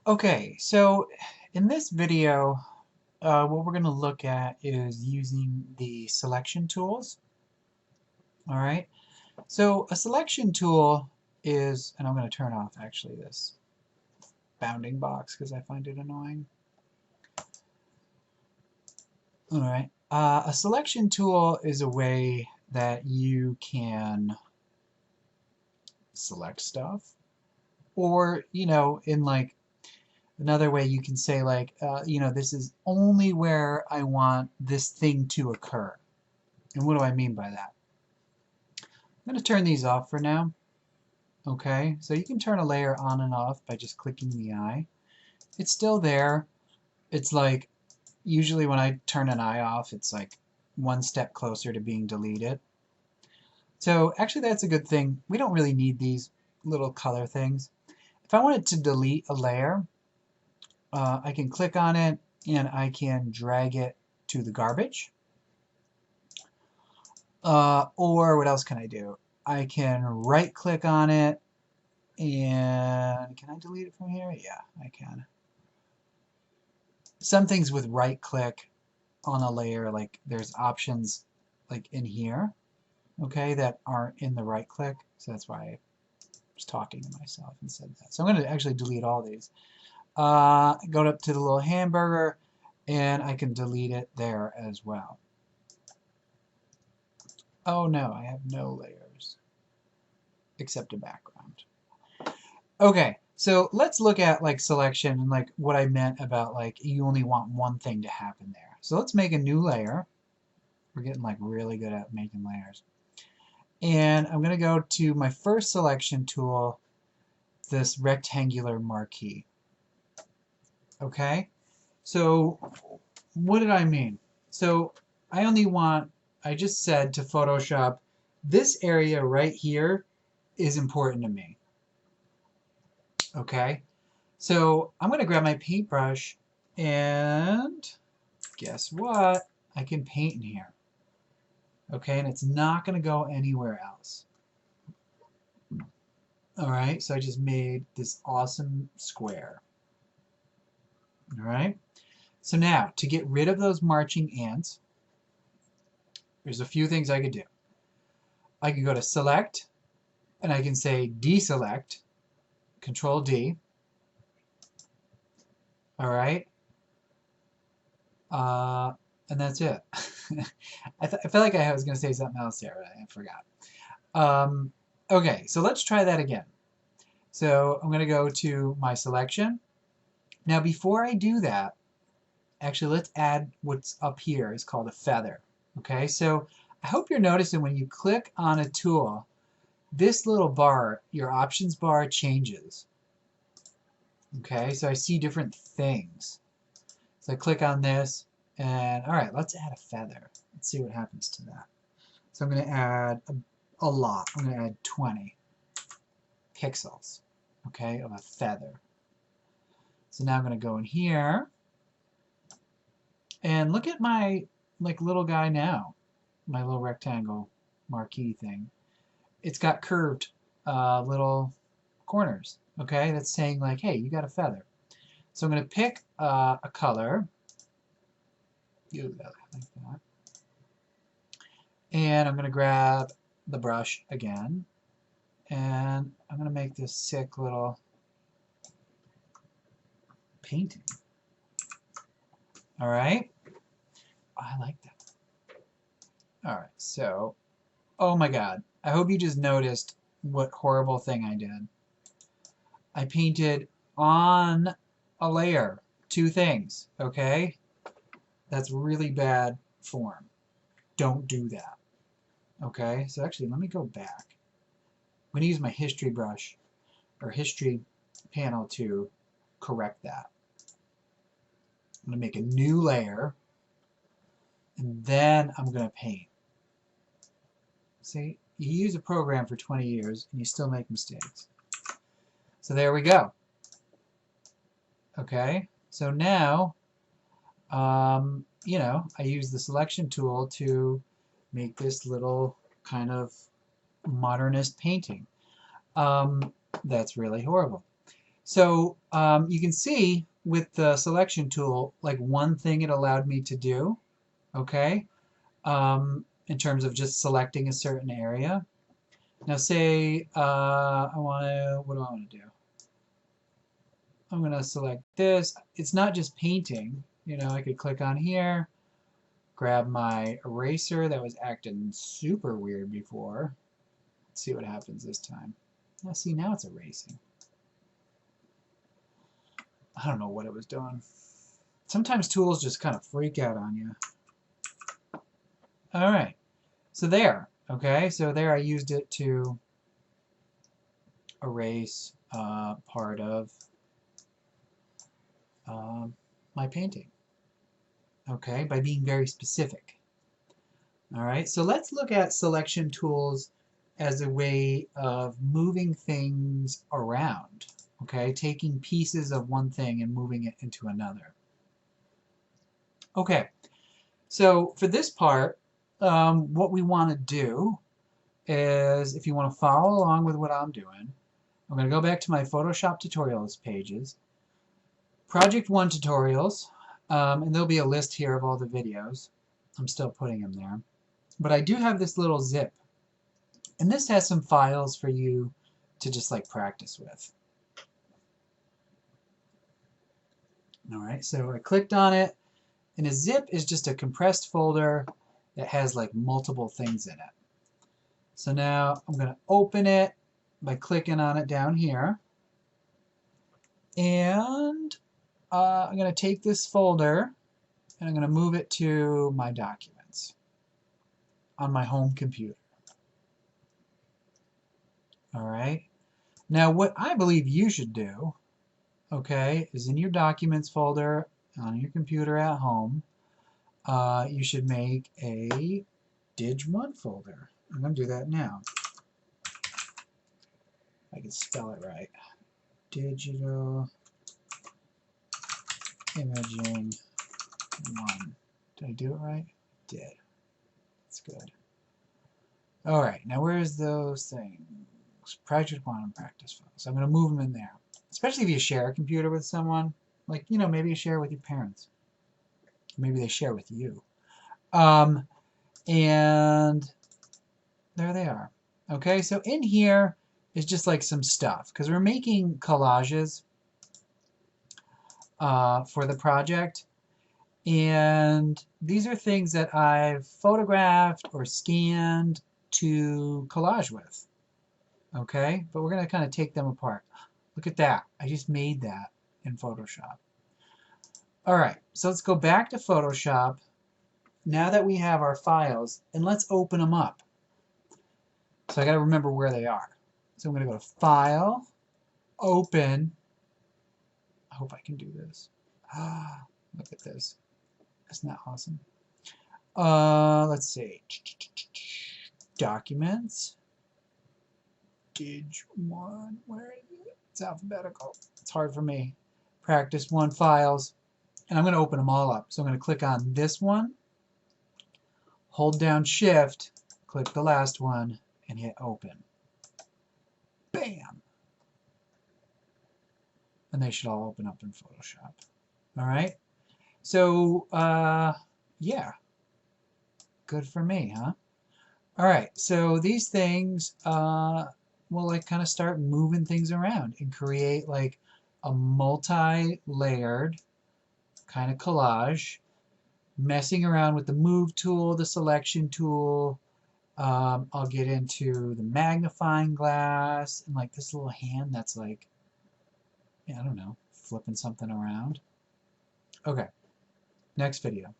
Okay, so in this video, what we're going to look at is using the selection tools. All right, so a selection tool is, and I'm going to turn off actually this bounding box because I find it annoying. All right, a selection tool is a way that you can select stuff, or in like another way you can say like, this is only where I want this thing to occur. And what do I mean by that? I'm going to turn these off for now. Okay, so you can turn a layer on and off by just clicking the eye. It's still there. It's like, usually when I turn an eye off, it's like one step closer to being deleted. So actually that's a good thing. We don't really need these little color things. If I wanted to delete a layer, I can click on it and I can drag it to the garbage. Or what else can I do? I can right click on it and can I delete it from here? Yeah, I can. Some things with right click on a layer, like there's options like in here, okay, that aren't in the right click. So that's why I was talking to myself and said that. So I'm going to actually delete all these. Go up to the little hamburger and I can delete it there as well. Oh no, I have no layers except a background. Okay, so let's look at like selection and like what I meant about like you only want one thing to happen there. So let's make a new layer. We're getting like really good at making layers. And I'm going to go to my first selection tool, this rectangular marquee. Okay, so what did I mean? So I just said to Photoshop, this area right here is important to me. Okay, so I'm going to grab my paintbrush and guess what? I can paint in here. Okay, and it's not going to go anywhere else. Alright, so I just made this awesome square. Alright, so now to get rid of those marching ants, there's a few things I could do. I could go to select and I can say deselect, Control D. Alright, and that's it. I felt like I was going to say something else there, but I forgot. Okay, so let's try that again. So I'm going to go to my selection. Now before I do that, actually let's add what's up here. It's called a feather. Okay, so I hope you're noticing when you click on a tool, this little bar, your options bar, changes. Okay, so I see different things. So I click on this, and alright, let's add a feather. Let's see what happens to that. So I'm going to add a lot. I'm going to add 20 pixels, okay, of a feather. So now I'm going to go in here, and look at my like little guy now, my little rectangle marquee thing. It's got curved little corners, okay? That's saying like, hey, you got a feather. So I'm going to pick a color, like that, and I'm going to grab the brush again, and I'm going to make this sick little painting. All right? I like that. All right, so, oh my God. I hope you just noticed what horrible thing I did. I painted on a layer, two things, okay? That's really bad form. Don't do that. Okay, so actually let me go back. I'm going to use my history brush or history panel to correct that. I'm going to make a new layer and then I'm going to paint. See, you use a program for 20 years and you still make mistakes. So there we go. Okay, so now, I use the selection tool to make this little kind of modernist painting. That's really horrible. So you can see with the selection tool, like one thing it allowed me to do, okay, in terms of just selecting a certain area. Now say I want to, what do I want to do? I'm going to select this. It's not just painting. You know, I could click on here, grab my eraser that was acting super weird before. Let's see what happens this time. Now see, now it's erasing. I don't know what it was doing. Sometimes tools just kind of freak out on you. All right, so there, okay, so there I used it to erase part of my painting, okay, by being very specific. All right, so let's look at selection tools as a way of moving things around, okay, taking pieces of one thing and moving it into another. Okay, so for this part, what we want to do is, if you want to follow along with what I'm doing, I'm going to go back to my Photoshop tutorials pages, Project 1 tutorials, and there'll be a list here of all the videos. I'm still putting them there. But I do have this little zip, and this has some files for you to just like practice with. Alright, so I clicked on it, and a zip is just a compressed folder that has like multiple things in it. So now I'm going to open it by clicking on it down here, and I'm going to take this folder and I'm going to move it to my documents on my home computer. Alright, now what I believe you should do, okay, is in your documents folder on your computer at home, you should make a dig1 folder. I'm going to do that now. I can spell it right. Digital imaging 1. Did I do it right? Did. That's good. Alright, now where's those things? Project 1 and practice files. So I'm going to move them in there. Especially if you share a computer with someone. Like, you know, maybe you share with your parents. Maybe they share with you. And there they are. Okay, so in here is just like some stuff. Because we're making collages for the project. And these are things that I've photographed or scanned to collage with. Okay, but we're going to kind of take them apart. Look at that. I just made that in Photoshop. Alright, so let's go back to Photoshop now that we have our files, and let's open them up. So I got to remember where they are. So I'm going to go to File, Open. I hope I can do this. Look at this. Isn't that awesome? Let's see. Documents. Dig1. Where is it? It's alphabetical. It's hard for me. Practice 1 files. And I'm going to open them all up. So I'm going to click on this one. Hold down Shift. Click the last one. And hit Open. Bam! And they should all open up in Photoshop. Alright? So, yeah. Good for me, huh? Alright, so these things will like kind of start moving things around and create like a multi-layered kind of collage, messing around with the move tool, the selection tool. I'll get into the magnifying glass and like this little hand that's like, yeah, I don't know, flipping something around. Okay, next video.